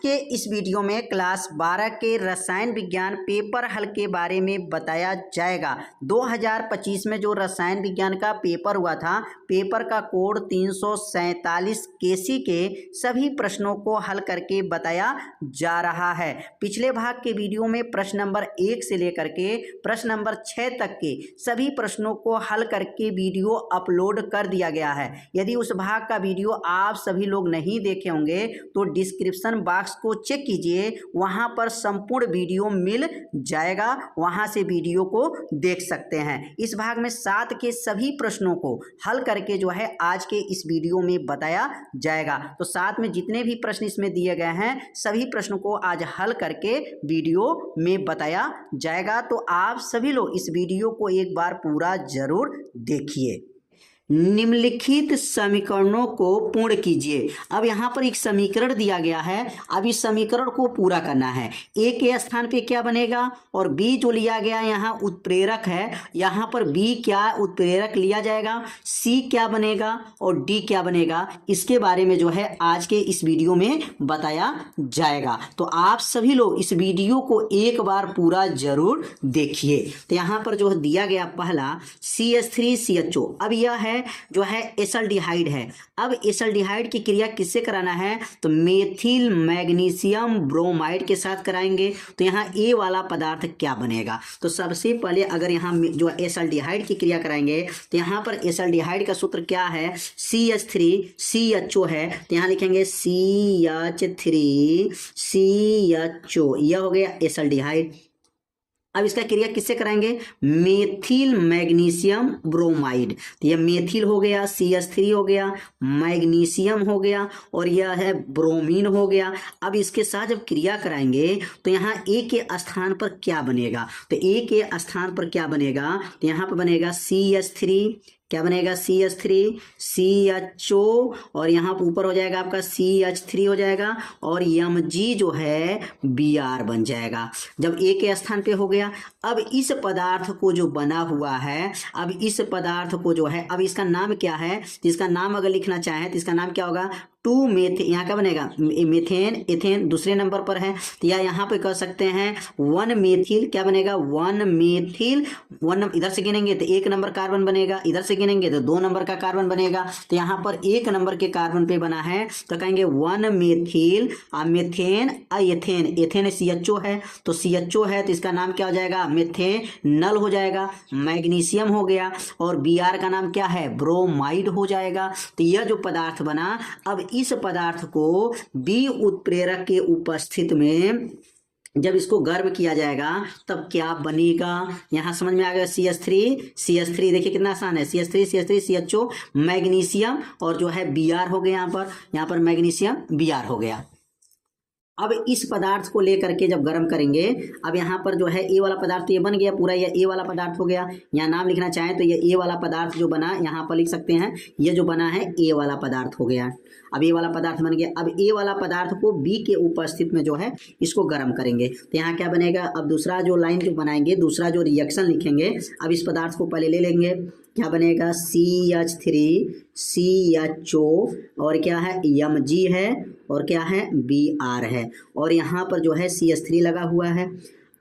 के इस वीडियो में क्लास 12 के रसायन विज्ञान पेपर हल के बारे में बताया जाएगा। 2025 में जो रसायन विज्ञान का पेपर हुआ था, पेपर का कोड 347 केसी के सभी प्रश्नों को हल करके बताया जा रहा है। पिछले भाग के वीडियो में प्रश्न नंबर 1 से लेकर के प्रश्न नंबर 6 तक के सभी प्रश्नों को हल करके वीडियो अपलोड कर दिया गया है। यदि उस भाग का वीडियो आप सभी लोग नहीं देखे होंगे तो डिस्क्रिप्शन बॉक्स को चेक कीजिए, वहां पर संपूर्ण वीडियो मिल जाएगा, वहां से वीडियो को देख सकते हैं। इस भाग में 7 के सभी प्रश्नों को हल करके जो है आज के इस वीडियो में बताया जाएगा। तो 7 में जितने भी प्रश्न इसमें दिए गए हैं सभी प्रश्नों को आज हल करके वीडियो में बताया जाएगा। तो आप सभी लोग इस वीडियो को एक बार पूरा जरूर देखिए। निम्नलिखित समीकरणों को पूर्ण कीजिए। अब यहाँ पर एक समीकरण दिया गया है, अब इस समीकरण को पूरा करना है। ए के स्थान पे क्या बनेगा और बी जो लिया गया यहाँ उत्प्रेरक है, यहाँ पर बी क्या उत्प्रेरक लिया जाएगा, सी क्या बनेगा और डी क्या बनेगा, इसके बारे में जो है आज के इस वीडियो में बताया जाएगा। तो आप सभी लोग इस वीडियो को एक बार पूरा जरूर देखिए। तो यहाँ पर जो दिया गया पहला CH3CHO, अब यह है जो है एसल्डिहाइड है। अब एसल्डिहाइड की क्रिया किससे कराना है तो मेथिल मैग्नीशियम ब्रोमाइड के साथ कराएंगे। तो यहाँ ए वाला पदार्थ क्या बनेगा, तो सबसे पहले अगर यहाँ जो एसल्डिहाइड की क्रिया कराएंगे तो यहाँ पर एसल्डिहाइड का सूत्र क्या है, CH3CHO है। तो यहाँ लिखेंगे CH3CHO, यह हो गया एसल्डिहाइड। अब इसका क्रिया किससे कराएंगे, मेथिल मैग्नीशियम ब्रोमाइड। तो यह मेथिल हो गया, CH3 हो गया, मैग्नीशियम हो गया और यह है ब्रोमीन हो गया। अब इसके साथ जब क्रिया कराएंगे तो यहाँ ए के स्थान पर क्या बनेगा, तो ए के स्थान पर क्या बनेगा, तो यहाँ पर बनेगा CH3, क्या बनेगा CH3CHO और यहाँ पर ऊपर हो जाएगा आपका CH3 हो जाएगा और Mg जो है Br बन जाएगा। जब ए के स्थान पे हो गया, अब इस पदार्थ को जो बना हुआ है, अब इस पदार्थ को जो है, अब इसका नाम क्या है, इसका नाम अगर लिखना चाहें तो इसका नाम क्या होगा, 2 मेथेन, यहाँ क्या बनेगा मेथेन, एथेन दूसरे नंबर पर है। तो या यहाँ पे कह सकते हैं 1 मेथिल, क्या बनेगा 1 मेथिल, 1 इधर से गिनेंगे तो 1 नंबर कार्बन बनेगा, इधर से गिनेंगे तो 2 नंबर का कार्बन बनेगा। तो यहाँ पर 1 नंबर के कार्बन पे बना है तो कहेंगे 1 methyl methane ethane, ethane CHO है तो CHO है तो इसका नाम क्या हो जाएगा, मेथेनल हो जाएगा। मैग्नीशियम हो गया और Br का नाम क्या है, ब्रोमाइड हो जाएगा। तो यह जो पदार्थ बना, अब इस पदार्थ को बी उत्प्रेरक के उपस्थित में जब इसको गर्म किया जाएगा तब क्या बनेगा, यहां समझ में आ गया। CH3 देखिए कितना आसान है, CH3CHO मैग्नीशियम और जो है Br हो गया, यहाँ पर मैग्नीशियम Br हो गया। अब इस पदार्थ को लेकर के जब गर्म करेंगे, अब यहाँ पर जो है ए वाला पदार्थ ये बन गया पूरा, ये ए वाला पदार्थ हो गया। यहाँ नाम लिखना चाहें तो ये ए वाला पदार्थ जो बना यहाँ पर लिख सकते हैं, ये जो बना है ए वाला पदार्थ हो गया। अब ए वाला पदार्थ बन गया। अब ए वाला पदार्थ को बी के उपस्थित में जो है इसको गर्म करेंगे तो यहाँ क्या बनेगा, अब दूसरा जो लाइन जो बनाएंगे, दूसरा जो रिएक्शन लिखेंगे, अब इस पदार्थ को पहले ले लेंगे, क्या बनेगा CH3CHO और क्या है Mg है और क्या है Br है और यहाँ पर जो है CH3 लगा हुआ है।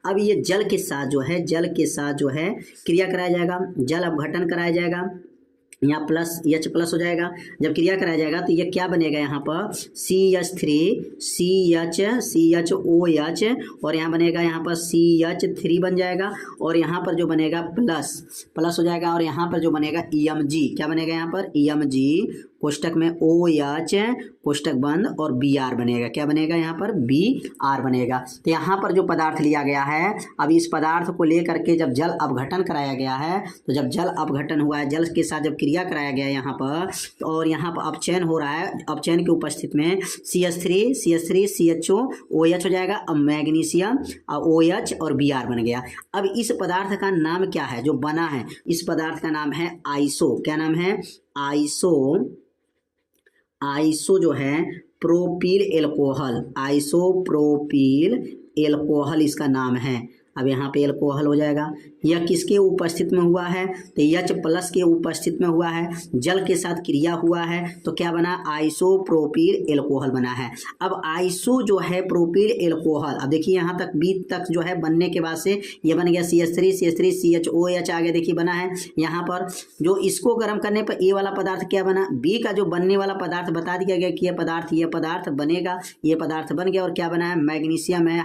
अब ये जल के साथ जो है क्रिया कराया जाएगा, जल अपघटन कराया जाएगा, यहाँ H+ हो जाएगा। जब क्रिया कराया जाएगा तो ये क्या बनेगा, यहाँ पर CH3CHOH और यहाँ बनेगा, यहाँ पर CH3 बन जाएगा और यहाँ पर जो बनेगा प्लस हो जाएगा और यहाँ पर जो बनेगा Mg, क्या बनेगा यहाँ पर Mg कोष्टक में OH कोष्टक बंद और Br बनेगा, क्या बनेगा यहाँ पर Br बनेगा। तो यहाँ पर जो पदार्थ लिया गया है, अब इस पदार्थ को लेकर के जब जल अपघटन कराया गया है, तो जब जल अपघटन हुआ है, जल के साथ जब क्रिया कराया गया यहाँ पर और यहाँ पर अपचयन हो रहा है, अपचयन के उपस्थित में CH3CHO OH हो जाएगा, अब मैग्नीशियम OH और Br बन गया। अब इस पदार्थ का नाम क्या है जो बना है, इस पदार्थ का नाम है आइसो, क्या नाम है आइसो जो है प्रोपिल एल्कोहल, आइसोप्रोपिल एल्कोहल इसका नाम है। अब यहाँ पे एल्कोहल हो जाएगा। यह किसके उपस्थित में हुआ है, तो H+ के उपस्थित में हुआ है, जल के साथ क्रिया हुआ है, तो क्या बना, आइसोप्रोपिल एल्कोहल बना है। अब आइसो जो है प्रोपिल एल्कोहल, अब देखिए यहाँ तक बी तक जो है बनने के बाद से ये बन गया CH3 CH3 CHOH आगे देखिए बना है। यहाँ पर जो इसको गर्म करने पर ए वाला पदार्थ क्या बना, बी का जो बनने वाला पदार्थ बता दिया गया कि ये पदार्थ बनेगा, ये पदार्थ बन गया और क्या बना है, मैग्नीशियम है,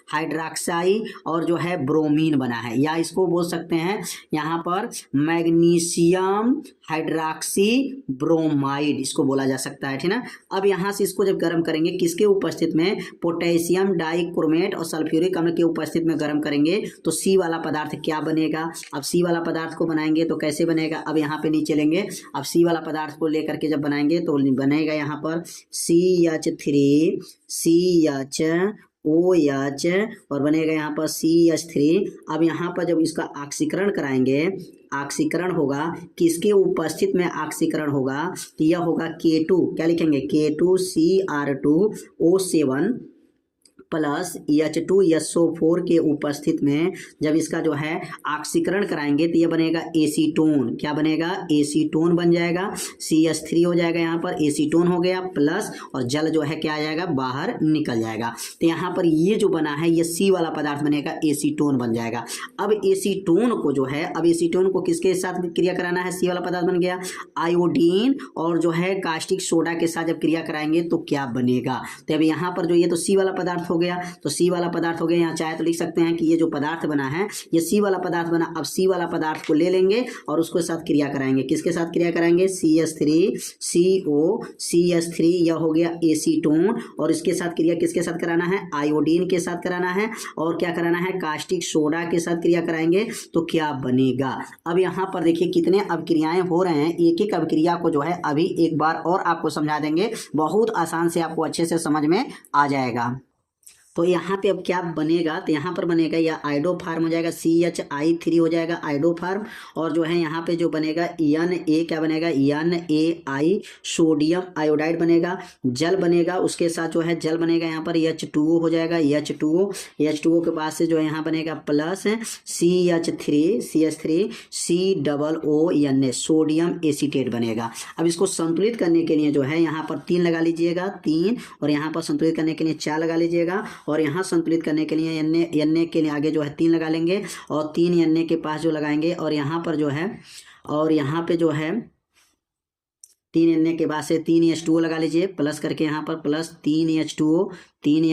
हाइड्रॉक्साई और जो है ब्रोमीन बना है, या इसको बोल सकते हैं यहाँ पर मैग्नीशियम हाइड्रॉक्सी ब्रोमाइड इसको बोला जा सकता है, ठीक ना। अब यहाँ से इसको जब गर्म करेंगे किसके उपस्थित में, पोटेशियम डाइक्रोमेट और सल्फ्यूरिक अम्ल के उपस्थित में गर्म करेंगे तो सी वाला पदार्थ क्या बनेगा। अब सी वाला पदार्थ को बनाएंगे तो कैसे बनेगा, अब यहाँ पे नीचे लेंगे, अब सी वाला पदार्थ को लेकर के जब बनाएंगे तो बनेगा यहाँ पर CH3 CHOH और बनेगा यहाँ पर CH3। अब यहाँ पर जब इसका ऑक्सीकरण कराएंगे, ऑक्सीकरण होगा किसके उपस्थित में, ऑक्सीकरण होगा तो यह होगा K2, क्या लिखेंगे, K2Cr2O7 प्लस H2SO4 के उपस्थित में जब इसका जो है ऑक्सीकरण कराएंगे तो ये बनेगा एसीटोन, क्या बनेगा, एसीटोन बन जाएगा। CH3 हो जाएगा, यहाँ पर एसीटोन हो गया प्लस और जल जो है क्या आ जाएगा, बाहर निकल जाएगा। तो यहाँ पर ये जो बना है ये सी वाला पदार्थ बनेगा, एसीटोन बन जाएगा। अब एसीटोन को जो है, अब एसीटोन को किसके साथ क्रिया कराना है, सी वाला पदार्थ बन गया, आयोडीन और जो है कास्टिक सोडा के साथ जब क्रिया कराएंगे तो क्या बनेगा। तो अब यहाँ पर जो ये तो सी वाला पदार्थ हो गया, तो सी वाला पदार्थ हो गया, यहाँ चाहे तो लिख सकते हैं कि ये जो पदार्थ बना है ये सी वाला पदार्थ बना। अब सी वाला पदार्थ को ले लेंगे और उसके साथ क्रिया कराएंगे, किसके साथ क्रिया कराएंगे, CH3 यह हो गया एसीटोन और इसके साथ क्रिया किसके साथ कराना है, आयोडीन के साथ कराना है और क्या कराना है, कास्टिक सोडा के साथ क्रिया कराएंगे तो क्या बनेगा। अब यहाँ पर देखिए कितने अभिक्रियाएं हो रहे हैं, एक एक अभिक्रिया को जो है अभी एक बार और आपको समझा देंगे, बहुत आसान से आपको अच्छे से समझ में आ जाएगा। तो यहाँ पे अब क्या बनेगा, तो यहाँ पर बनेगा या आइडोफार्म हो जाएगा, CHI3 हो जाएगा आइडोफार्म और जो है यहाँ पे जो बनेगा Na क्या बनेगा, NaI सोडियम आयोडाइड बनेगा, जल बनेगा, उसके साथ जो है जल बनेगा यहाँ पर H2O हो जाएगा, H2O के पास से जो है यहाँ बनेगा plus CH3 COONA sodium acetate बनेगा। अब इसको संतुलित करने के लिए जो है यहाँ पर 3 लगा लीजिएगा, 3 और यहाँ पर संतुलित करने के लिए 4 लगा लीजिएगा और यहाँ संतुलित करने के लिए Na के लिए आगे जो है 3 लगा लेंगे और 3 Na के पास जो लगाएंगे और यहाँ पर जो है और यहाँ पे जो है 3 Na के बाद से 3 H2O लगा लीजिए प्लस करके यहाँ पर प्लस 3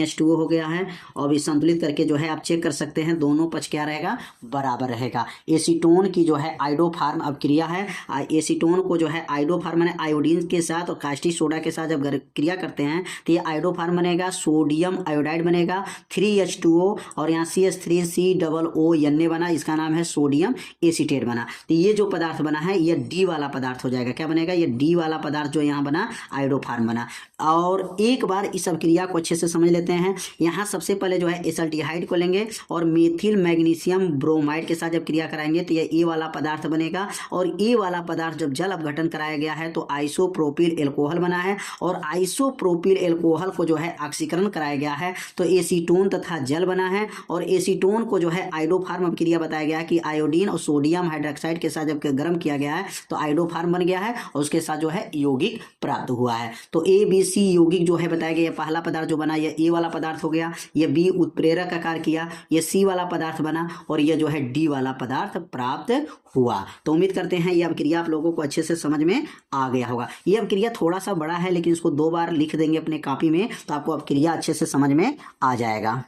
H2O हो गया है। और भी संतुलित करके जो है आप चेक कर सकते हैं दोनों पक्ष क्या रहेगा, बराबर रहेगा। एसीटोन की जो है आइडोफार्म अभिक्रिया है, एसीटोन को जो है आइडोफार्म माने आयोडीन के साथ और कास्टिक सोडा के साथ जब क्रिया करते हैं तो ये आइडोफार्म बनेगा, सोडियम आयोडाइड बनेगा, 3H2O और यहाँ CH3COONA बना, इसका नाम है सोडियम एसीटेट बना। तो ये जो पदार्थ बना है ये डी वाला पदार्थ हो जाएगा, क्या बनेगा, ये डी वाला पदार्थ जो यहाँ बना आइडोफार्म बना। और एक बार इस अभिक्रिया को अच्छे से समझ लेते हैं। यहाँ सबसे पहले जो है एसिल्डिहाइड को लेंगे और मेथिल मैग्नीशियम ब्रोमाइड के साथ जब क्रिया कराएंगे तो ये ए वाला पदार्थ बनेगा और ए वाला पदार्थ जब जल अपघटन कराया गया है तो आइसोप्रोपिल एल्कोहल बना है और आइसोप्रोपिल एल्कोहल को जो है ऑक्सीकरण कराया गया है तो एसीटोन तथा जल बना है। और एसीटोन को जो है आइडोफार्म अभिक्रिया बताया गया कि आयोडीन और सोडियम हाइड्रोक्साइड के साथ जब गर्म किया गया है तो आइडोफार्म बन गया है और उसके साथ जो है यौगिक प्राप्त हुआ है। तो ABC यौगिक जो है बताया गया, पहला पदार्थ जो बना ये ए वाला पदार्थ हो गया, ये बी उत्प्रेरक का कार्य किया, ये सी वाला पदार्थ बना और ये जो है डी वाला पदार्थ प्राप्त हुआ। तो उम्मीद करते हैं ये अभिक्रिया आप लोगों को अच्छे से समझ में आ गया होगा। ये अभिक्रिया थोड़ा सा बड़ा है लेकिन इसको 2 बार लिख देंगे अपने कॉपी में तो आपको अभिक्रिया अच्छे से समझ में आ जाएगा।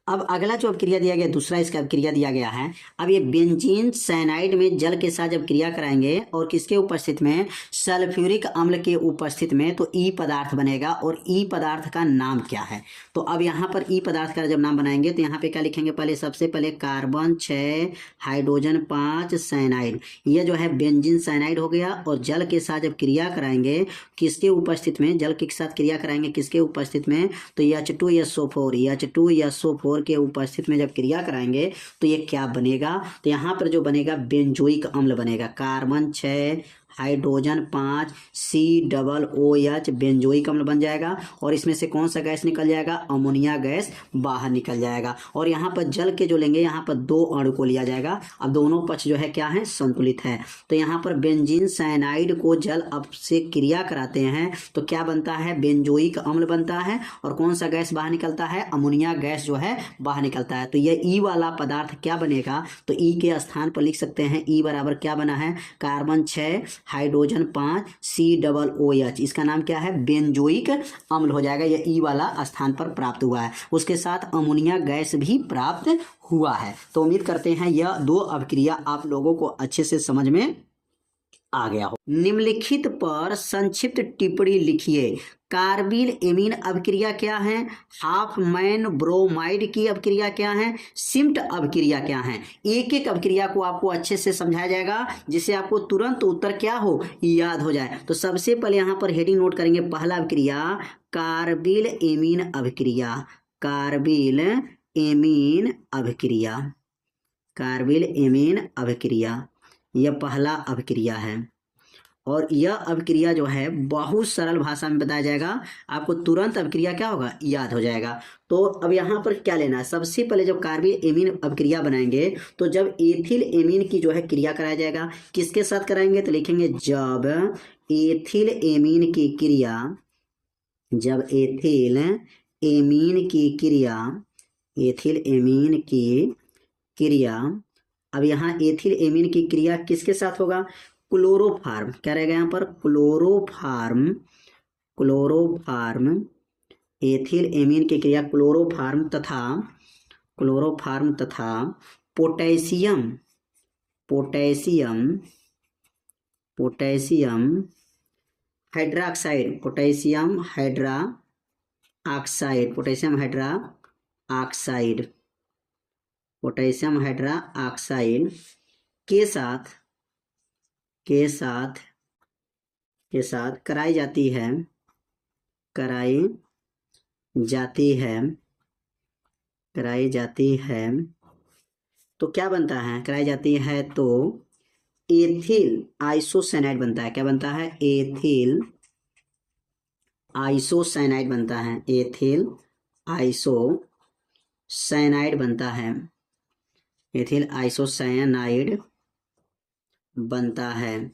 अब अगला जो अभिक्रिया दिया गया, दूसरा इसका अभिक्रिया दिया गया है। अब ये बेंजीन साइनाइड में जल के साथ जब क्रिया कराएंगे और किसके उपस्थित में, सल्फ्यूरिक अम्ल के उपस्थित में, तो ई पदार्थ बनेगा। और ई पदार्थ का नाम क्या है, तो अब यहाँ पर ई पदार्थ का जब नाम बनाएंगे तो यहाँ पे क्या लिखेंगे, पहले सबसे पहले कार्बन 6 हाइड्रोजन 5 साइनाइड, ये जो है बेंजीन साइनाइड हो गया। और जल के साथ जब क्रिया कराएंगे किसके उपस्थित में, जल के साथ क्रिया कराएंगे किसके उपस्थित में, तो H2SO4 के उपस्थित में जब क्रिया कराएंगे तो ये क्या बनेगा, तो यहाँ पर जो बनेगा बेंजोइक अम्ल बनेगा। कार्बन 6 हाइड्रोजन 5 COOH बेंजोइक अम्ल बन जाएगा और इसमें से कौन सा गैस निकल जाएगा, अमोनिया गैस बाहर निकल जाएगा। और यहाँ पर जल के जो लेंगे, यहाँ पर 2 अणु को लिया जाएगा। अब दोनों पक्ष जो है क्या है, संतुलित है। तो यहाँ पर बेंजीन साइनाइड को जल अब से क्रिया कराते हैं तो क्या बनता है, बेंजोइक अम्ल बनता है और कौन सा गैस बाहर निकलता है, अमोनिया गैस जो है बाहर निकलता है। तो यह ई वाला पदार्थ क्या बनेगा, तो ई के स्थान पर लिख सकते हैं ई बराबर क्या बना है, कार्बन 6 हाइड्रोजन 5 COOH, इसका नाम क्या है, बेंजोइक अम्ल हो जाएगा। यह ई वाला स्थान पर प्राप्त हुआ है, उसके साथ अमोनिया गैस भी प्राप्त हुआ है। तो उम्मीद करते हैं यह 2 अभिक्रिया आप लोगों को अच्छे से समझ में आ गया हो। निम्नलिखित पर संक्षिप्त टिप्पणी लिखिए। कार्बिल एमीन अभिक्रिया क्या है, हाफ मैन ब्रोमाइड की अभिक्रिया क्या है, सिम्ट अभिक्रिया क्या है। एक एक अभिक्रिया को आपको अच्छे से समझाया जाएगा जिससे आपको तुरंत उत्तर क्या हो, याद हो जाए। तो सबसे पहले यहाँ पर हेडिंग नोट करेंगे, पहला अभिक्रिया कार्बिल एमीन अभिक्रिया, कार्बिल एमीन अभिक्रिया, कार्बिल एमीन अभिक्रिया, यह पहला अभिक्रिया है। और यह अभिक्रिया जो है बहुत सरल भाषा में बताया जाएगा, आपको तुरंत अभिक्रिया क्या होगा, याद हो जाएगा। तो अब यहाँ पर क्या लेना है, सबसे पहले जब कार्बिल एमीन अभिक्रिया बनाएंगे तो जब एथिल एमीन की जो है क्रिया कराया जाएगा, किसके साथ कराएंगे, तो लिखेंगे जब एथिल एमीन की क्रिया, जब एथिल एमीन की क्रिया, एथिल एमीन की क्रिया। अब यहाँ एथिल एमीन की क्रिया किसके साथ होगा, क्लोरोफार्म, क्या रहेगा यहाँ पर, क्लोरोफार्म, क्लोरोफार्म, एथिल एमीन की क्रिया क्लोरोफार्म तथा, क्लोरोफार्म तथा potassium, potassium, potassium hydroxide, potassium hydra oxide, potassium hydra oxide, potassium hydra oxide के साथ, के साथ, के साथ कराई जाती है, कराई जाती है, कराई जाती है। तो क्या बनता है, कराई जाती है तो एथिल आइसोसाइनाइड बनता है। क्या बनता है, एथिल आइसोसाइनाइड बनता है, एथिल आइसोसाइनाइड बनता है, एथिल आइसोसाइनाइड बनता है,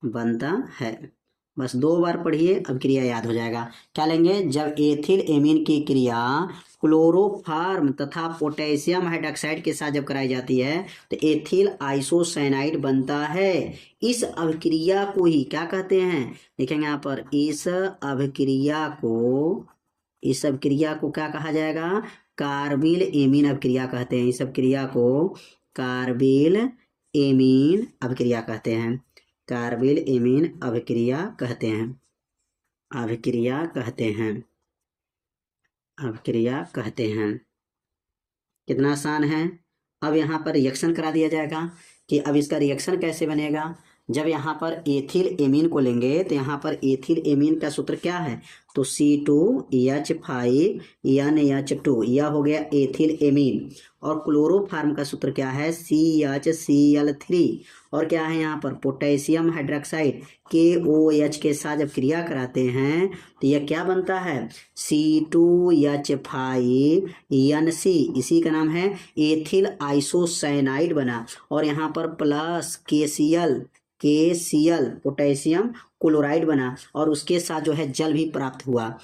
बनता है। बस 2 बार पढ़िए, अब क्रिया याद हो जाएगा। क्या लेंगे, जब एथिल एमीन की क्रिया क्लोरोफार्म तथा पोटेशियम हाइड्रोक्साइड के साथ जब कराई जाती है तो एथिल आइसोसाइनाइड बनता है। इस अभिक्रिया को ही क्या कहते हैं, देखेंगे यहाँ पर, इस अभिक्रिया को, इस अभिक्रिया को क्या कहा जाएगा, कार्बिल एमीन अभिक्रिया कहते हैं। इस अभिक्रिया को कार्बिल एमीन अभिक्रिया कहते हैं, कार्बिल एमीन अभिक्रिया कहते हैं, अभिक्रिया कहते हैं, अभिक्रिया कहते हैं। कितना आसान है। अब यहाँ पर रिएक्शन करा दिया जाएगा कि अब इसका रिएक्शन कैसे बनेगा। जब यहाँ पर एथिल एमीन को लेंगे तो यहाँ पर एथिल एमीन का सूत्र क्या है, तो C2H5NH2, यह हो गया एथिल एमीन। और क्लोरोफार्म का सूत्र क्या है, CHCl3, और क्या है यहाँ पर पोटेशियम हाइड्रोक्साइड KOH के साथ जब क्रिया कराते हैं तो यह क्या बनता है, C2H5NC, इसी का नाम है एथिल आइसोसाइनाइड बना। और यहाँ पर प्लस KCl पोटेशियम क्लोराइड बना और उसके साथ जो है जल भी प्राप्त हुआ।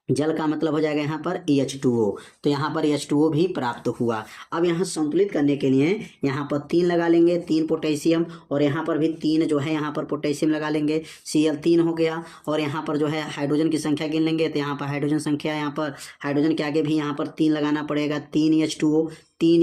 जल का मतलब हो जाएगा यहाँ पर H2O, तो यहाँ पर H2O भी प्राप्त हुआ। अब यहाँ संतुलित करने के लिए यहाँ पर 3 लगा लेंगे, 3 पोटेशियम, और यहाँ पर भी 3 जो है यहाँ पर पोटेशियम लगा लेंगे, Cl3 हो गया। और यहाँ पर जो है हाइड्रोजन की संख्या गिन लेंगे तो यहाँ पर हाइड्रोजन संख्या, यहाँ पर हाइड्रोजन के आगे भी यहाँ पर 3 लगाना पड़ेगा, 3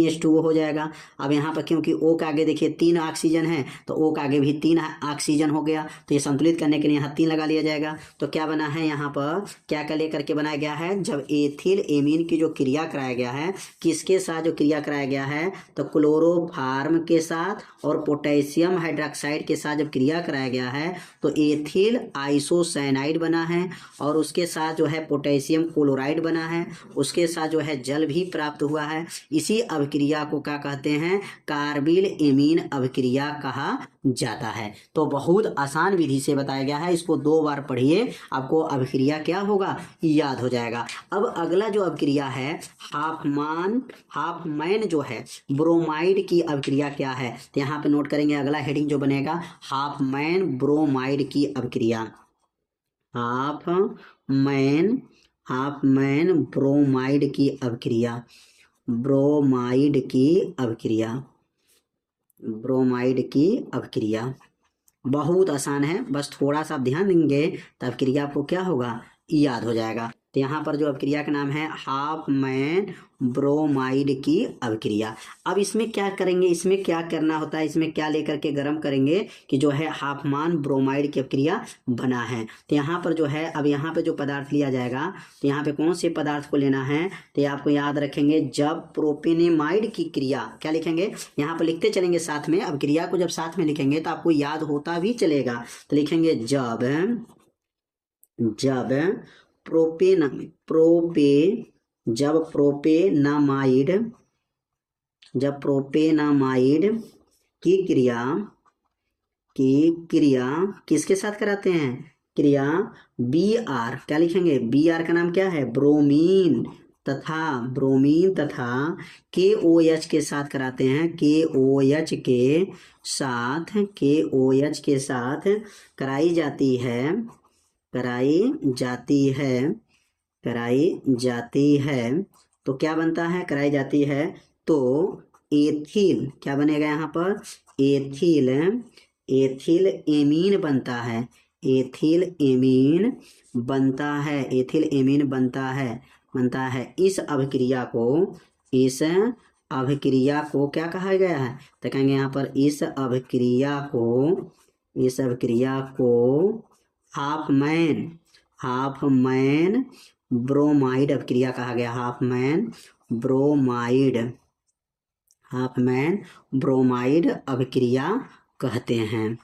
H2O हो जाएगा। अब यहाँ पर क्योंकि O के आगे देखिए 3 ऑक्सीजन है तो O के आगे भी 3 ऑक्सीजन हो गया, तो ये संतुलित करने के लिए यहाँ 3 लगा लिया जाएगा। तो क्या बना है, यहाँ पर क्या कर लेकर के बनाया गया है, जब एथिल एमीन की जो क्रिया कराया गया है, किसके साथ जो क्रिया कराया गया है, तो क्लोरोफार्म के साथ और पोटेशियम हाइड्रोक्साइड के साथ जब क्रिया कराया गया है तो एथिल आइसोसाइनाइड बना है और उसके साथ जो है पोटेशियम क्लोराइड बना है, उसके साथ जो है जल भी प्राप्त हुआ है। इसी अभिक्रिया को क्या कहते हैं? कार्बिल एमीन अभिक्रिया कहा जाता है। तो बहुत आसान विधि से बताया गया है, इसको 2 बार पढ़िए, आपको अभिक्रिया क्या होगा याद हो जाएगा। अब अगला जो अभिक्रिया है हाफमैन जो है ब्रोमाइड की अभिक्रिया क्या है? तो यहाँ पे नोट करेंगे, अगला हेडिंग जो बनेगा हाफमैन ब्रोमाइड की अभिक्रिया। हाफमैन ब्रोमाइड की अभिक्रिया, ब्रोमाइड की अभिक्रिया बहुत आसान है, बस थोड़ा सा ध्यान देंगे तो अभिक्रिया आपको क्या होगा याद हो जाएगा। तो यहाँ पर जो अभिक्रिया का नाम है हाफमैन ब्रोमाइड की अभिक्रिया। अब इसमें क्या करेंगे, इसमें क्या करना होता है, इसमें क्या लेकर के गर्म करेंगे कि जो है हाफमैन ब्रोमाइड की अभिक्रिया बना है। तो यहाँ पर जो है, अब यहाँ पे जो पदार्थ लिया जाएगा, तो यहाँ पे कौन से पदार्थ को लेना है, तो आपको याद रखेंगे जब प्रोपेनेमाइड की क्रिया, क्या लिखेंगे यहाँ पर लिखते चलेंगे साथ में, अब क्रिया को जब साथ में लिखेंगे तो आपको याद होता भी चलेगा। तो लिखेंगे जब प्रोपेनामाइड की क्रिया किसके साथ कराते हैं, क्रिया Br, क्या लिखेंगे Br का नाम क्या है ब्रोमीन तथा KOH के साथ कराते हैं, KOH के साथ कराई जाती है। तो क्या बनता है, कराई जाती है तो एथिल, क्या बनेगा यहाँ पर एथिल एमीन बनता है, एथिल एमीन बनता है। इस अभिक्रिया को क्या कहा गया है, तो कहेंगे यहाँ पर इस अभिक्रिया को हाफमैन ब्रोमाइड अभिक्रिया कहा गया, हाफमैन ब्रोमाइड अभिक्रिया कहते हैं।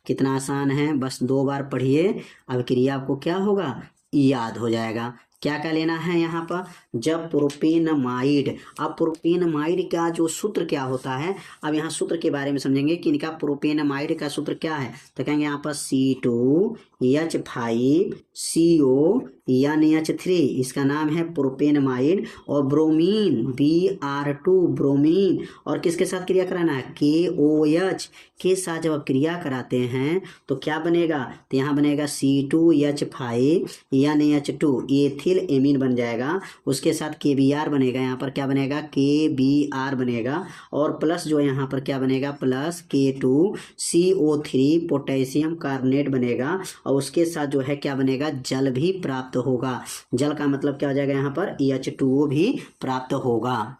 कितना आसान है, बस 2 बार पढ़िए, अभिक्रिया आपको क्या होगा याद हो जाएगा। क्या क्या लेना है यहाँ पर, जब प्रोपेनमाइड, अब प्रोपेनमाइड का जो सूत्र क्या होता है, अब यहाँ सूत्र के बारे में समझेंगे कि इनका प्रोपेनमाइड का सूत्र क्या है। तो कहेंगे यहाँ पर C2H5CONH3, इसका नाम है प्रोपेनमाइड, और ब्रोमीन Br2 ब्रोमीन, और किसके साथ क्रिया कराना है KOH के साथ जब आप क्रिया कराते हैं तो क्या बनेगा, तो यहाँ बनेगा C2H5NH2 एथिल एमीन बन जाएगा, उसके साथ KBr बनेगा, यहाँ पर क्या बनेगा KBr बनेगा, और प्लस जो यहाँ पर क्या बनेगा प्लस K2CO3 पोटेशियम कार्बोनेट बनेगा, और उसके साथ जो है क्या बनेगा जल भी प्राप्त होगा। जल का मतलब क्या हो जाएगा यहाँ पर H2O भी प्राप्त होगा।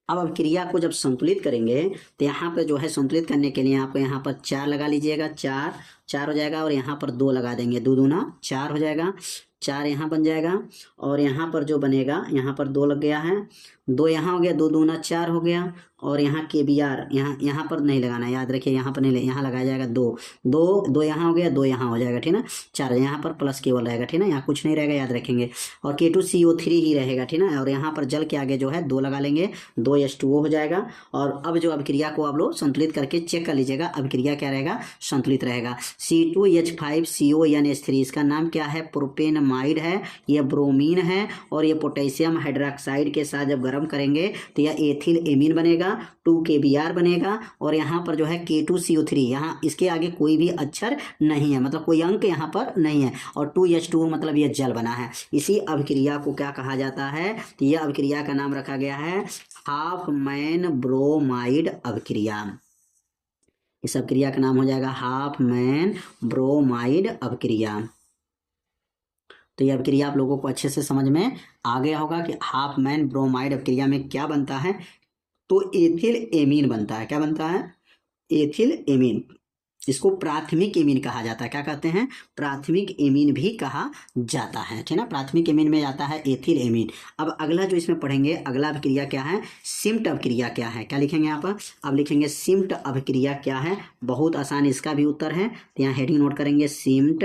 अब क्रिया को जब संतुलित करेंगे तो यहाँ पर जो है संतुलित करने के लिए आपको यहाँ पर 4 लगा लीजिएगा, 4 हो जाएगा, और यहाँ पर 2 लगा देंगे, 2 दूना 4 हो जाएगा, 4 यहाँ बन जाएगा, और यहाँ पर जो बनेगा यहाँ पर 2 लग गया है, 2 यहाँ हो गया, 2 दूना 4 हो गया, और यहाँ KBr यहाँ पर नहीं लगाना, याद रखिए यहाँ पर नहीं, यहाँ लगाया जाएगा 2 यहाँ हो गया, 2 यहाँ हो जाएगा, ठीक ना, 4 यहाँ पर प्लस केवल रहेगा, ठीक ना, यहाँ कुछ नहीं रहेगा, याद रखेंगे, और K2CO3 ही रहेगा, ठीक ना, और यहाँ पर जल के आगे जो है 2 लगा लेंगे, 2H2O हो जाएगा। और अब जो अभिक्रिया को आप लोग संतुलित करके चेक कर लीजिएगा, अभिक्रिया क्या रहेगा संतुलित रहेगा। C2H5CONH3, इसका नाम क्या है प्रोपेनमाइड है, ये ब्रोमीन है, और ये पोटेशियम हाइड्रोक्साइड के साथ जब गर्म करेंगे तो यह एथिल एमीन बनेगा, 2 KBr बनेगा, और यहाँ पर जो है K2CO3, यहाँ इसके आगे कोई भी अक्षर नहीं है, मतलब कोई अंक यहाँ पर नहीं है, और 2H2O मतलब यह जल बना है। इसी अभिक्रिया को क्या कहा जाता है, तो यह अभिक्रिया का नाम रखा गया है हाफमैन ब्रोमाइड अभिक्रिया। इस अभिक्रिया का नाम हो जाएगा हाफमैन ब्रोमाइड अभिक्रिया। तो यह अभिक्रिया आप लोगों को अच्छे से समझ में आ गया होगा कि हाफमैन ब्रोमाइड अभिक्रिया में क्या बनता है, तो एथिल एमीन बनता है। क्या बनता है, एथिल एमीन। इसको प्राथमिक एमीन कहा जाता है, क्या कहते हैं प्राथमिक एमीन भी कहा जाता है, ठीक ना, प्राथमिक एमीन में जाता है एथिल एमीन। अब अगला जो इसमें पढ़ेंगे, अगला अभिक्रिया क्या है, सिम्ट अभिक्रिया क्या है, क्या लिखेंगे यहाँ पर, अब लिखेंगे सिम्ट अभिक्रिया क्या है, बहुत आसान इसका भी उत्तर है, तो यहाँ हेडिंग नोट करेंगे सिम्ट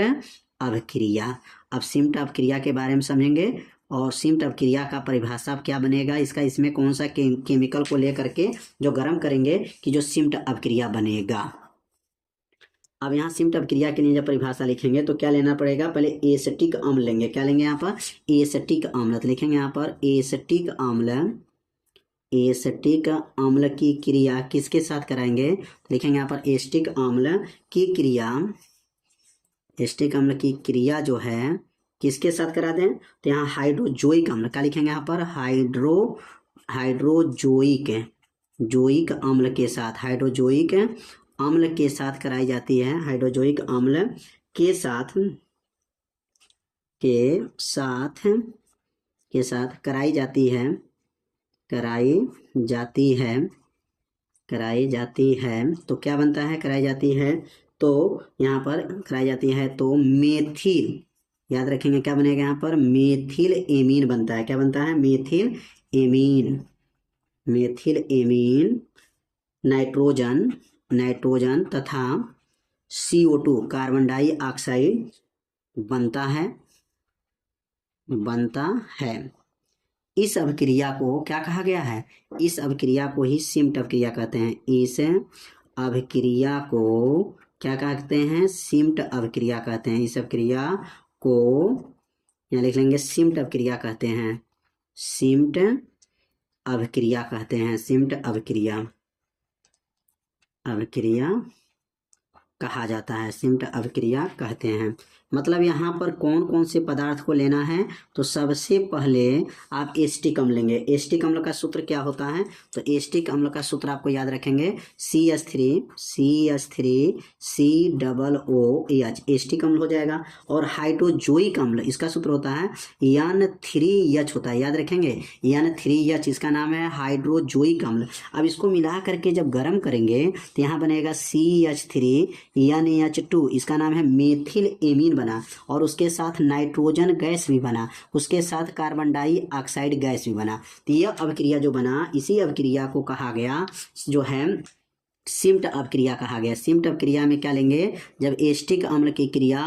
अभिक्रिया। अब सिम्ट अभिक्रिया के बारे में समझेंगे, और सिम्ट अपक्रिया का परिभाषा क्या बनेगा इसका, इसमें कौन सा केमिकल को लेकर के जो गर्म करेंगे कि जो सिम्ट अपक्रिया बनेगा। अब यहाँ सिम्ट अपक्रिया के लिए जब परिभाषा लिखेंगे तो क्या लेना पड़ेगा, पहले एसिटिक अम्ल लेंगे। क्या लेंगे यहाँ पर, एसिटिक अम्ल। तो लिखेंगे यहाँ पर एसिटिक अम्ल, एसिटिक अम्ल की क्रिया किसके साथ कराएंगे, लिखेंगे यहाँ पर एसिटिक अम्ल की क्रिया, एसिटिक अम्ल की क्रिया जो है किसके साथ करा दें, तो यहाँ हाइड्रोजोइक अम्ल। क्या लिखेंगे यहाँ पर, हाइड्रोजोइक अम्ल के साथ, हाइड्रोजोइक अम्ल के साथ कराई जाती है, हाइड्रोजोइक अम्ल के साथ कराई जाती है तो क्या बनता है, कराई जाती है तो यहाँ पर कराई जाती है तो मेथिल, याद रखेंगे क्या बनेगा यहाँ पर, मेथिल एमीन बनता है। क्या बनता है, मेथिल एमीन नाइट्रोजन तथा CO2 कार्बन डाइऑक्साइड बनता है। इस अभिक्रिया को क्या कहा गया है, इस अभिक्रिया को ही सिम्ट अभिक्रिया कहते हैं। इस अभिक्रिया को क्या कहते हैं, सिम्ट अभिक्रिया कहते हैं। इस अभिक्रिया को यहाँ लिख लेंगे सिम्ट अभिक्रिया कहते हैं, सिम्ट अभिक्रिया कहा जाता है, सिम्ट अभिक्रिया कहते हैं। मतलब यहाँ पर कौन कौन से पदार्थ को लेना है, तो सबसे पहले आप एसिटिक अम्ल लेंगे। एसिटिक अम्ल का सूत्र क्या होता है, तो एसिटिक अम्ल का सूत्र आपको याद रखेंगे CH3COOH, एसिटिक अम्ल हो जाएगा। और हाइड्रोजोइक अम्ल, इसका सूत्र होता है N3H होता है, याद रखेंगे N3H, इसका नाम है हाइड्रोजोइक अम्ल। अब इसको मिला करके जब गर्म करेंगे तो यहाँ बनेगा CH3NH2, इसका नाम है मेथिल एमीन बना, और उसके साथ नाइट्रोजन गैस भी बना, उसके साथ कार्बन डाइऑक्साइड गैस भी बना। तो यह अभिक्रिया जो बना, इसी अभिक्रिया को कहा गया जो है सिम्ट अभिक्रिया कहा गया। सिम्ट अभिक्रिया में क्या लेंगे, जब एसिटिक अम्ल की क्रिया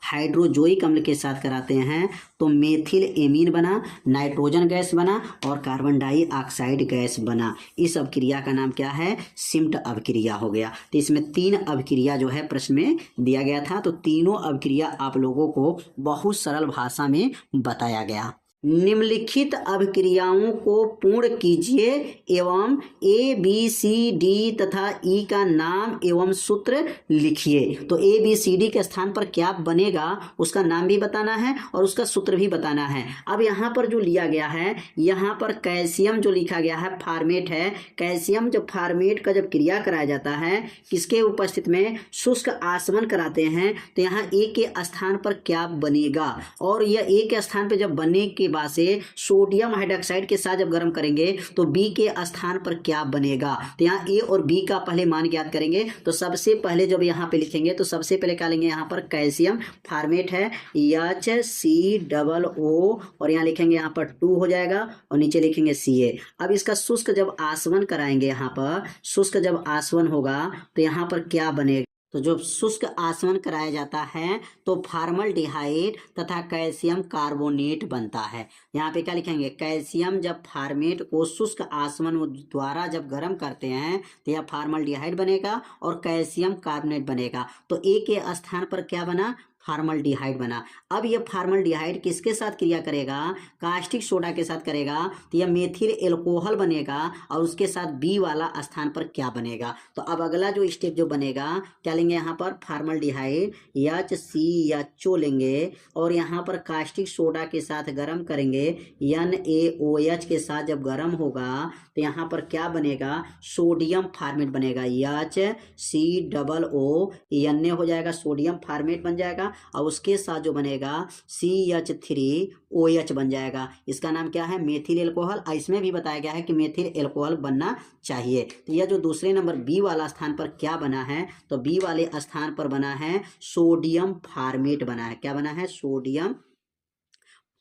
हाइड्रोजोइक अम्ल के साथ कराते हैं तो मेथिल एमीन बना, नाइट्रोजन गैस बना और कार्बन डाइऑक्साइड गैस बना। इस अभिक्रिया का नाम क्या है, सिम्ट अभिक्रिया हो गया। तो इसमें 3 अभिक्रिया जो है प्रश्न में दिया गया था, तो तीनों अभिक्रिया आप लोगों को बहुत सरल भाषा में बताया गया। निम्नलिखित अभिक्रियाओं को पूर्ण कीजिए एवं ABCD तथा E का नाम एवं सूत्र लिखिए। तो ABCD के स्थान पर क्या बनेगा उसका नाम भी बताना है और उसका सूत्र भी बताना है। अब यहाँ पर जो लिया गया है, यहाँ पर कैल्शियम जो लिखा गया है फार्मेट है। कैल्शियम जब फार्मेट का जब क्रिया कराया जाता है किसके उपस्थित में, शुष्क आसवन कराते हैं, तो यहाँ A के स्थान पर क्या बनेगा, और यह A के स्थान पर जब बनने के बाद से सोडियम हाइड्रोक्साइड के साथ जब गर्म करेंगे तो B के स्थान पर क्या बनेगा। तो यहाँ A और B का पहले मान ज्ञात करेंगे। तो सबसे पहले जब यहाँ पे लिखेंगे तो सबसे पहले क्या लेंगे, यहाँ पर कैल्शियम फार्मेट है HCOO, और यहाँ लिखेंगे यहाँ पर 2 हो जाएगा और नीचे लिखेंगे Ca। अब इसका शुष्क जब आसवन कराएंगे, यहाँ पर शुष्क जब आसवन होगा तो यहाँ पर क्या बनेगा, तो जब शुष्क आसवन कराया जाता है तो फॉर्मल्डिहाइड तथा कैल्शियम कार्बोनेट बनता है। यहाँ पे क्या लिखेंगे, कैल्शियम जब फार्मेट को शुष्क आसवन द्वारा जब गर्म करते हैं तो यह फॉर्मल्डिहाइड बनेगा और कैल्शियम कार्बोनेट बनेगा। तो A के स्थान पर क्या बना, फॉर्मल्डिहाइड बना। अब यह फॉर्मल्डिहाइड किसके साथ क्रिया करेगा, कास्टिक सोडा के साथ करेगा, तो यह मेथिल एल्कोहल बनेगा और उसके साथ B वाला स्थान पर क्या बनेगा। तो अब अगला जो स्टेप जो बनेगा, क्या लेंगे, यहाँ पर फॉर्मल्डिहाइड HCHO लेंगे और यहाँ पर कास्टिक सोडा के साथ गर्म करेंगे NaOH के साथ जब गर्म होगा तो यहाँ पर क्या बनेगा, सोडियम फार्मेट बनेगा HCOO, Na हो जाएगा, सोडियम फार्मेट बन जाएगा और उसके साथ जो बनेगा CH3OH बन जाएगा। इसका नाम क्या है, मेथिल एल्कोहल। इसमें भी बताया गया है कि मेथिल एल्कोहल बनना चाहिए। तो यह जो दूसरे नंबर B वाला स्थान पर क्या बना है, तो B वाले स्थान पर बना है सोडियम फार्मेट बना है। क्या बना है, सोडियम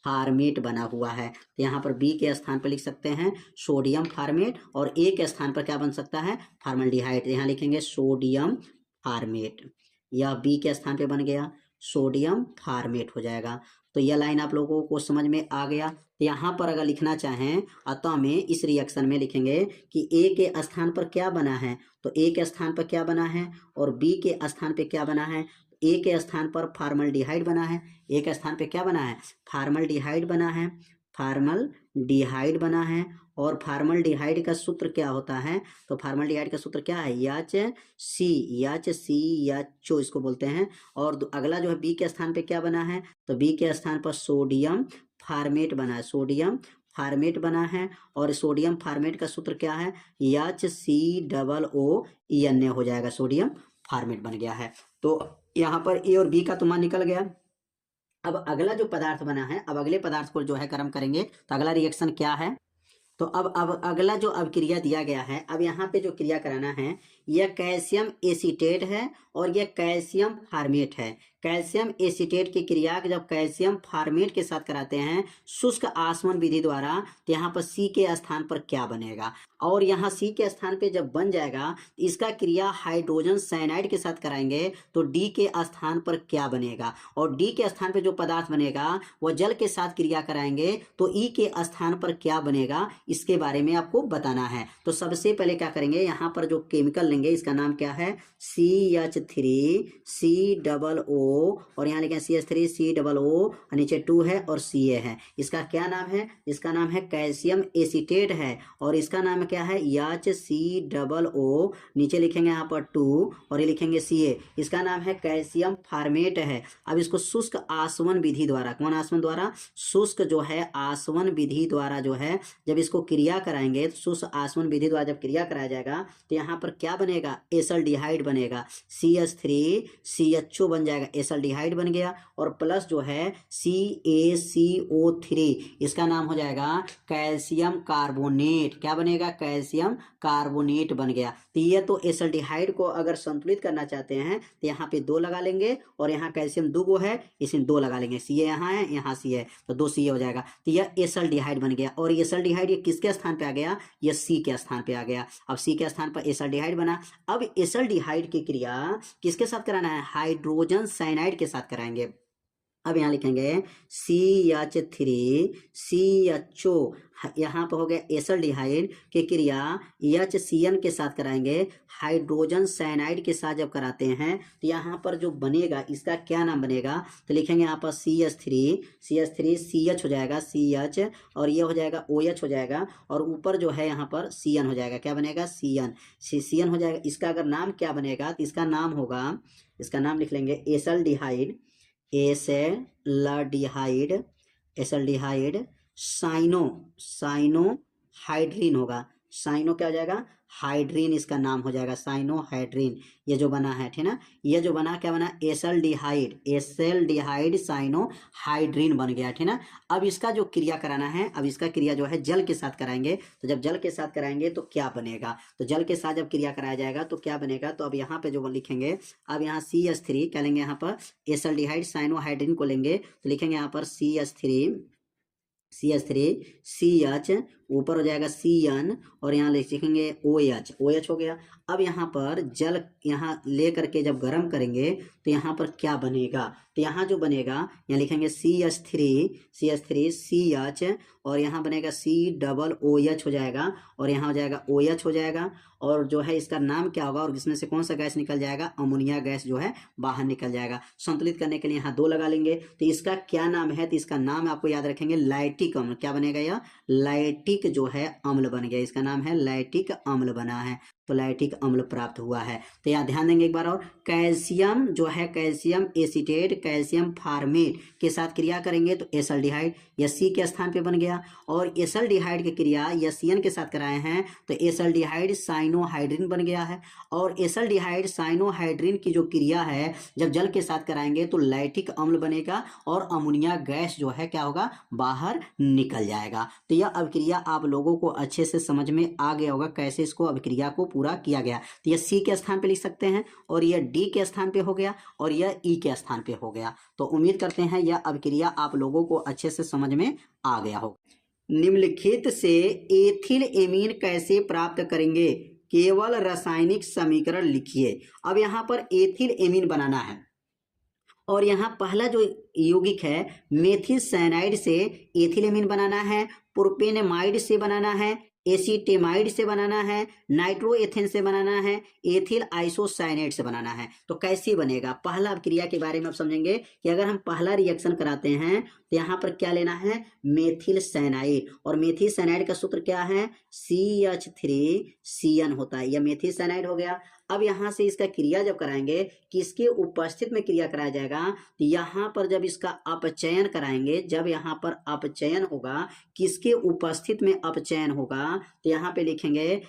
फार्मेट बना हुआ है। तो यहाँ पर B के स्थान पर लिख सकते हैं सोडियम फार्मेट और A के स्थान पर क्या बन सकता है, फॉर्मल्डिहाइड। यहाँ लिखेंगे सोडियम फार्मेट, यह B के स्थान पे बन गया, सोडियम फार्मेट हो जाएगा। तो यह लाइन आप लोगों को समझ में आ गया। तो यहाँ पर अगर लिखना चाहें अतः में इस रिएक्शन में लिखेंगे कि ए के स्थान पर क्या बना है, तो ए के स्थान पर क्या बना है और बी के स्थान पे क्या बना है। ए के स्थान पर फार्मल्डिहाइड बना है, ए के स्थान पे क्या बना है, फार्मल्डिहाइड बना है, फार्मल्डिहाइड बना है। और फार्मल्डिहाइड का सूत्र क्या होता है, तो फार्मल्डिहाइड का सूत्र क्या है, याच इसको बोलते हैं। और अगला जो है बी के स्थान पे क्या बना है, तो बी के स्थान पर सोडियम फार्मेट बना है, सोडियम फार्मेट बना है। और सोडियम फार्मेट का सूत्र क्या है, HCOO हो जाएगा, सोडियम फार्मेट बन गया है। तो यहाँ पर ए और बी का तो मान निकल गया। अब अगला जो पदार्थ बना है, अब अगले पदार्थ को जो है गर्म करेंगे तो अगला रिएक्शन क्या है, तो अब अगला जो अभिक्रिया दिया गया है, अब यहाँ पे जो क्रिया कराना है यह कैल्शियम एसीटेट है और यह कैल्शियम फार्मेट है। कैल्शियम एसीटेट की क्रिया जब कैल्शियम फार्मेट के साथ कराते हैं शुष्क आसवन विधि द्वारा, तो यहाँ पर सी के स्थान पर क्या बनेगा, और यहाँ सी के स्थान पे जब बन जाएगा इसका क्रिया हाइड्रोजन साइनाइड के साथ कराएंगे तो डी के स्थान पर क्या बनेगा, और डी के स्थान पे जो पदार्थ बनेगा वह जल के साथ क्रिया कराएंगे तो ई के स्थान पर क्या बनेगा, इसके बारे में आपको बताना है। तो सबसे पहले क्या करेंगे, यहाँ पर जो केमिकल लेंगे इसका नाम क्या है, CH3COO और यहाँ लिखें CH3COO, नीचे 2 है और Ca है। इसका क्या नाम है, इसका नाम है कैल्शियम एसीटेट है और इसका नाम क्या है HCOO, नीचे लिखेंगे यहाँ पर 2 और ये लिखेंगे Ca, इसका नाम है कैल्शियम फार्मेट है। अब इसको शुष्क आसवन विधि द्वारा, कौन आसवन द्वारा, शुष्क जो है आसवन विधि द्वारा जो है जब इसको क्रिया कराएंगे तो शुष्क आसवन विधि द्वारा जब क्रिया कराया जाएगा तो यहाँ पर क्या बनेगा, एसल्डिहाइड बनेगा, CH3CHO बन जाएगा, एसल्डिहाइड बन गया और प्लस जो है CaCO3, इसका नाम हो जाएगा कैल्शियम कार्बोनेट, क्या बनेगा, कैल्शियम कार्बोनेट बन गया। तो ये तो एसल्डिहाइड को अगर संतुलित करना चाहते हैं तो यहाँ पे 2 लगा लेंगे और यहाँ कैल्शियम 2 गो है इसमें 2 लगा लेंगे, Ca यहाँ है यहाँ C है तो 2 Ca हो जाएगा। तो यह एसल्डिहाइड बन गया और एसल्डिहाइड ये किसके स्थान पे आ गया, यह C के स्थान पे आ गया। अब C के स्थान पर एसल्डिहाइड बना। अब एसल्डिहाइड की क्रिया किसके साथ कराना है, हाइड्रोजन साइनाइड के साथ कराएंगे। अब यहाँ लिखेंगे CH3CHO, यहाँ पर हो गया एसल्डिहाइड की क्रिया HCN के साथ कराएंगे, हाइड्रोजन साइनाइड के साथ जब कराते हैं तो यहाँ पर जो बनेगा इसका क्या नाम बनेगा, तो लिखेंगे यहाँ पर CH3CH हो जाएगा CH और ये हो जाएगा OH हो जाएगा और ऊपर जो है यहाँ पर CN हो जाएगा, क्या बनेगा CN हो जाएगा। इसका अगर नाम क्या बनेगा तो इसका नाम होगा, इसका नाम लिख लेंगे एसल्डिहाइड साइनोहाइड्रीन होगा, साइनो क्या हो जाएगा, हाइड्रीन इसका नाम हो जाएगा, साइनोहाइड्रीन। ये जो बना है ठीक ना, ये जो बना क्या बना, एसल्डिहाइड साइनोहाइड्रीन बन गया ठीक ना। अब इसका जो क्रिया कराना है, अब इसका क्रिया जो है जल के साथ कराएंगे, तो जब जल के साथ कराएंगे तो क्या बनेगा, तो जल के साथ जब क्रिया कराया जाएगा तो क्या बनेगा, तो अब यहाँ पे जो लिखेंगे, अब यहाँ CH3 क्या लेंगे, यहाँ पर एसल्डिहाइड साइनोहाइड्रीन को लेंगे तो लिखेंगे यहाँ पर CH3CH ऊपर हो जाएगा CN और यहाँ लिखेंगे OH हो गया। अब यहाँ पर जल यहाँ ले करके जब गर्म करेंगे तो यहाँ पर क्या बनेगा, तो यहाँ जो बनेगा यहाँ लिखेंगे CH3CH और यहाँ बनेगा COOH हो जाएगा और यहाँ हो जाएगा OH हो जाएगा और जो है इसका नाम क्या होगा और इसमें से कौन सा गैस निकल जाएगा, अमोनिया गैस जो है बाहर निकल जाएगा। संतुलित करने के लिए यहाँ 2 लगा लेंगे तो इसका क्या नाम है, तो इसका नाम आपको याद रखेंगे लैक्टिक अम्ल, क्या बनेगा, यह लैक्टिक जो है अम्ल बन गया, इसका नाम है लैक्टिक अम्ल बना है, तो लैक्टिक अम्ल प्राप्त हुआ है। तो यहाँ ध्यान देंगे एक बार और, कैल्शियम जो है कैल्शियम एसीटेट कैल्शियम फार्मेट के साथ क्रिया करेंगे तो एसल्डिहाइड या C के स्थान पे बन गया और एसल्डिहाइड की क्रिया या CN के साथ कराए हैं तो एसल्डिहाइड साइनोहाइड्रीन बन गया है और एसल्डिहाइड साइनोहाइड्रीन की जो क्रिया है जब जल के साथ कराएंगे तो लैक्टिक अम्ल बनेगा और अमोनिया गैस जो है क्या होगा, बाहर निकल जाएगा। तो यह अभिक्रिया आप लोगों को अच्छे से समझ में आ गया होगा कैसे इसको अभिक्रिया को पूरा किया गया। तो यह C के स्थान पे लिख सकते हैं और यह D के स्थान पे हो गया और यह E के स्थान पे हो गया। तो उम्मीद करते हैं यह अभिक्रिया आप लोगों को अच्छे से समझ में आ गया हो। निम्नलिखित से एथिल एमीन कैसे प्राप्त करेंगे, केवल रासायनिक समीकरण लिखिए। अब यहाँ पर एथिल एमीन बनाना है और यहाँ पहला जो यौगिक है मेथिल साइनाइड से एथिलेमिन बनाना है, प्रोपेनेमाइड से बनाना है, एसीटेमाइड से बनाना है, नाइट्रोएथेन से बनाना है, एथिल आइसोसाइनेट से बनाना है। तो कैसे बनेगा, पहला क्रिया के बारे में अब समझेंगे कि अगर हम पहला रिएक्शन कराते हैं तो यहाँ पर क्या लेना है, मेथिल साइनाइड, और मेथिल साइनाइड का सूत्र क्या है, CH3CN होता है, यह मेथिल साइनाइड हो गया। अब यहाँ से इसका क्रिया जब कराएंगे, किसके उपस्थित में क्रिया कराया जाएगा, तो यहाँ पर जब इसका अपचयन कराएंगे, जब यहाँ पर अपचयन होगा, किसके उपस्थित में अपचयन होगा, तो यहाँ पे लिखेंगे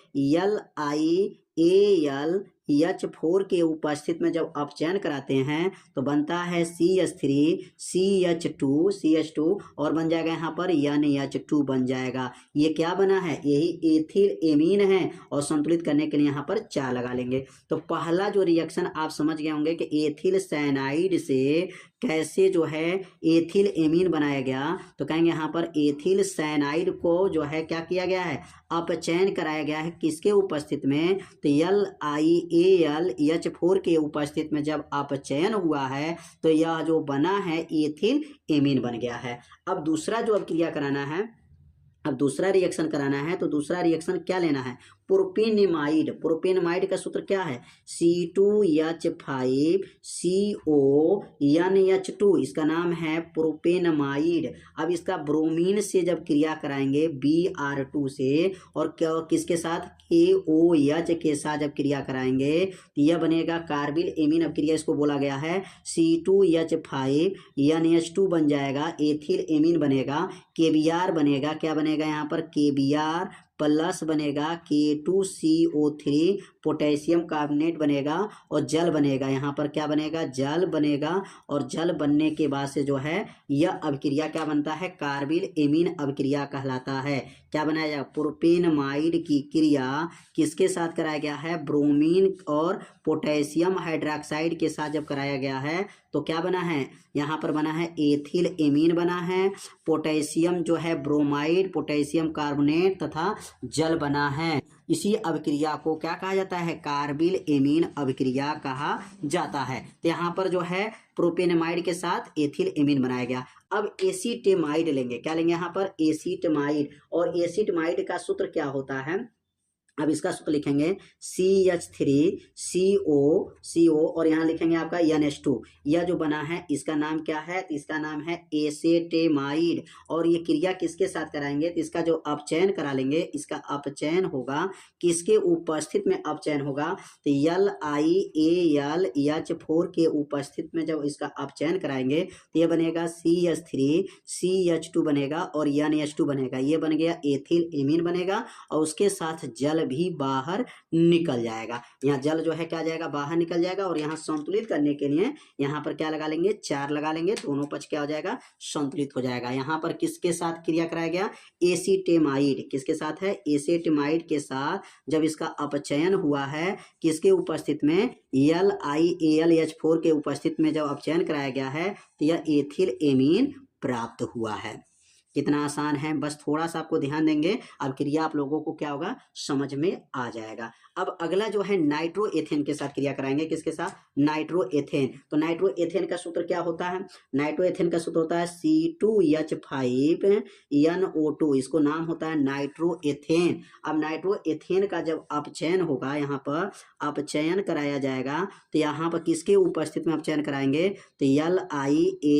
LiAlH4 के उपस्थित में जब अपचयन कराते हैं तो बनता है CH3CH2 और बन जाएगा यहाँ पर NH2 बन जाएगा। ये क्या बना है, यही एथिल एमीन है, और संतुलित करने के लिए यहाँ पर 4 लगा लेंगे। तो पहला जो रिएक्शन आप समझ गए होंगे कि एथिल साइनाइड से कैसे जो है एथिल एमीन बनाया गया, तो कहेंगे यहाँ पर एथिल साइनाइड को जो है क्या किया गया है, अपचयन कराया गया है, किसके उपस्थित में, तो LiAlH4 के उपस्थित में जब अपचयन हुआ है तो यह जो बना है एथिल एमीन बन गया है। अब दूसरा जो अब क्रिया कराना है, अब दूसरा रिएक्शन कराना है, तो दूसरा रिएक्शन क्या लेना है, प्रोपेनेमाइड। प्रोपेनेमाइड का सूत्र क्या है, C2H5CONH2, इसका नाम है प्रोपेनेमाइड। अब इसका ब्रोमीन से जब क्रिया कराएंगे Br2 से, और क्या किसके साथ, KOH के साथ जब क्रिया कराएंगे तो यह बनेगा कार्बिल एमीन। अब क्रिया इसको बोला गया है C2H5NH2 बन जाएगा, एथिल एमीन बनेगा, KBr बनेगा, क्या बनेगा यहाँ पर, KBr प्लस बनेगा, K2CO3 पोटेशियम कार्बोनेट बनेगा, और जल बनेगा, यहाँ पर क्या बनेगा, जल बनेगा, और जल बनने के बाद से जो है यह अभिक्रिया क्या बनता है, कार्बिल एमीन अभिक्रिया कहलाता है। क्या बनाया जाएगा, प्रोपेनेमाइड की क्रिया किसके साथ कराया गया है, ब्रोमीन और पोटेशियम हाइड्रोक्साइड के साथ जब कराया गया है तो क्या बना है, यहाँ पर बना है एथिल एमीन बना है, पोटेशियम जो है ब्रोमाइड, पोटेशियम कार्बोनेट तथा जल बना है। इसी अभिक्रिया को क्या कहा जाता है, कार्बिल एमीन अभिक्रिया कहा जाता है। तो यहाँ पर जो है प्रोपेनेमाइड के साथ एथिल एमीन बनाया गया। अब एसीटेमाइड लेंगे, क्या लेंगे यहाँ पर, एसीटेमाइड, और एसीटेमाइड का सूत्र क्या होता है, अब इसका सूत्र लिखेंगे CH3CO और यहाँ लिखेंगे आपका NH2। यह जो बना है इसका नाम क्या है, इसका नाम है एसेटेमाइड। और ये क्रिया किसके साथ कराएंगे, तो इसका जो अपचयन करा लेंगे, इसका अपचयन होगा, किसके उपस्थित में अपचयन होगा, तो LiAlH4 के उपस्थित में जब इसका अपचयन कराएंगे तो यह बनेगा CH3CH2 बनेगा और NH2 बनेगा, ये बन गया एथिल एमीन बनेगा, और उसके साथ जल भी बाहर निकल जाएगा। यहाँ जल जो है क्या जाएगा, बाहर निकल जाएगा, और यहाँ संतुलित करने के लिए यहाँ पर क्या लगा लेंगे, 4 लगा लेंगे, दोनों पक्ष क्या हो जाएगा, संतुलित हो जाएगा। यहाँ पर किसके साथ क्रिया कराया गया, एसीटेमाइड, किसके साथ है, एसीटेमाइड के साथ जब इसका अपचयन हुआ है, किसके उपस्थित में, LiAlH4 के उपस्थित में जब अपचयन कराया गया है तो यह एथिल एमीन प्राप्त हुआ है। कितना आसान है, बस थोड़ा सा आपको ध्यान देंगे, अब क्रिया आप लोगों को क्या होगा, समझ में आ जाएगा। अब अगला जो है नाइट्रोएथेन के साथ क्रिया कराएंगे, किसके साथ, नाइट्रोएथेन। तो नाइट्रोएथेन का सूत्र क्या होता है, नाइट्रोएथेन का सूत्र होता है C2H5NO2, इसको नाम होता है नाइट्रोएथेन। अब नाइट्रोएथेन का जब अपचयन होगा, यहाँ पर अपचयन कराया जाएगा, तो यहाँ पर किसके उपस्थित में अपचयन कराएंगे, तो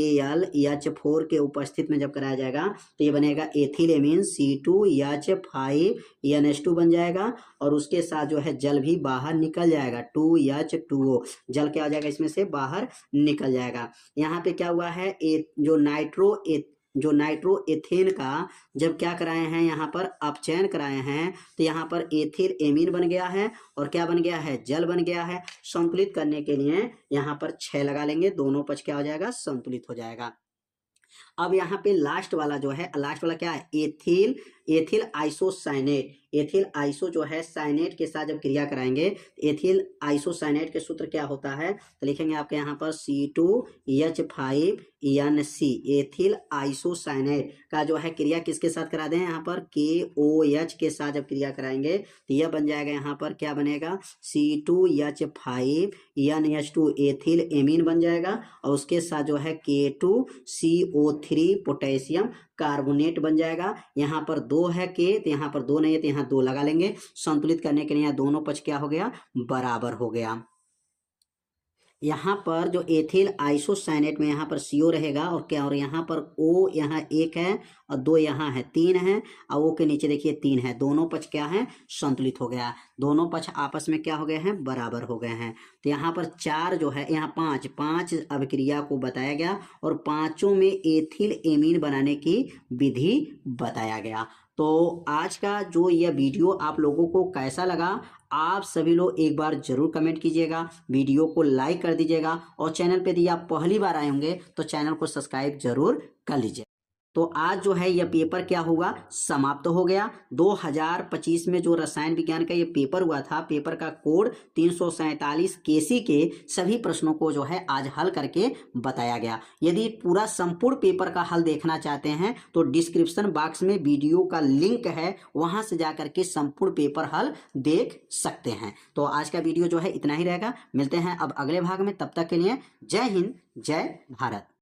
LiAlH4 के उपस्थित में जब कराया जाएगा तो ये बनेगा एथिल एमीन C2H5NH2 बन जाएगा, और उसके साथ जो है जल भी बाहर निकल जाएगा, 2H2O, जल क्या हो जाएगा, इसमें से बाहर निकल जाएगा। यहाँ पे क्या हुआ है, जो नाइट्रोएथेन का जब क्या कराए हैं, यहाँ पर अपचयन कराए हैं, तो यहाँ पर एथिल एमीन बन गया है, और क्या बन गया है, जल बन गया है। संतुलित करने के लिए यहाँ पर 6 लगा लेंगे, दोनों पक्ष क्या हो जाएगा, संतुलित हो जाएगा। अब यहाँ पे लास्ट वाला जो है, लास्ट वाला क्या है, ethyl ethyl isocyanate, ethyl iso जो है साइनेट के साथ जब क्रिया कराएंगे, एथिल आइसोसाइनेट के सूत्र क्या होता है, तो लिखेंगे आपके यहाँ पर C2H5NC, एथिल आइसोसाइनेट का जो है क्रिया किसके साथ करा दें, यहाँ पर KOH के साथ जब क्रिया कराएंगे तो यह बन जाएगा, यहाँ पर क्या बनेगा, C2H5NH2 एथिल एमीन बन जाएगा, और उसके साथ जो है K2CO3 पोटेशियम कार्बोनेट बन जाएगा। यहाँ पर 2 है के, तो यहाँ पर 2 नहीं है तो यहाँ 2 लगा लेंगे। संतुलित करने के लिए यहाँ दोनों पक्ष क्या हो गया, बराबर हो गया। यहाँ पर जो एथिल आइसोसाइनेट में यहाँ पर CO रहेगा और क्या, और यहाँ पर O यहाँ 1 है और 2 यहाँ है, 3 है, और O के नीचे देखिए 3 है। दोनों पक्ष क्या है, संतुलित हो गया। दोनों पक्ष आपस में क्या हो गए हैं, बराबर हो गए हैं। तो यहाँ पर 4 जो है, यहाँ 5 अभिक्रिया को बताया गया और पांचों में एथिल एमीन बनाने की विधि बताया गया। तो आज का जो यह वीडियो आप लोगों को कैसा लगा, आप सभी लोग एक बार जरूर कमेंट कीजिएगा, वीडियो को लाइक कर दीजिएगा, और चैनल पे यदि आप पहली बार आए होंगे तो चैनल को सब्सक्राइब जरूर कर लीजिए। तो आज जो है यह पेपर क्या हुआ, समाप्त हो गया। 2025 में जो रसायन विज्ञान का ये पेपर हुआ था, पेपर का कोड 347 केसी के सभी प्रश्नों को जो है आज हल करके बताया गया। यदि पूरा संपूर्ण पेपर का हल देखना चाहते हैं तो डिस्क्रिप्शन बॉक्स में वीडियो का लिंक है, वहां से जाकर के संपूर्ण पेपर हल देख सकते हैं। तो आज का वीडियो जो है इतना ही रहेगा, मिलते हैं अब अगले भाग में, तब तक के लिए जय हिंद, जय भारत।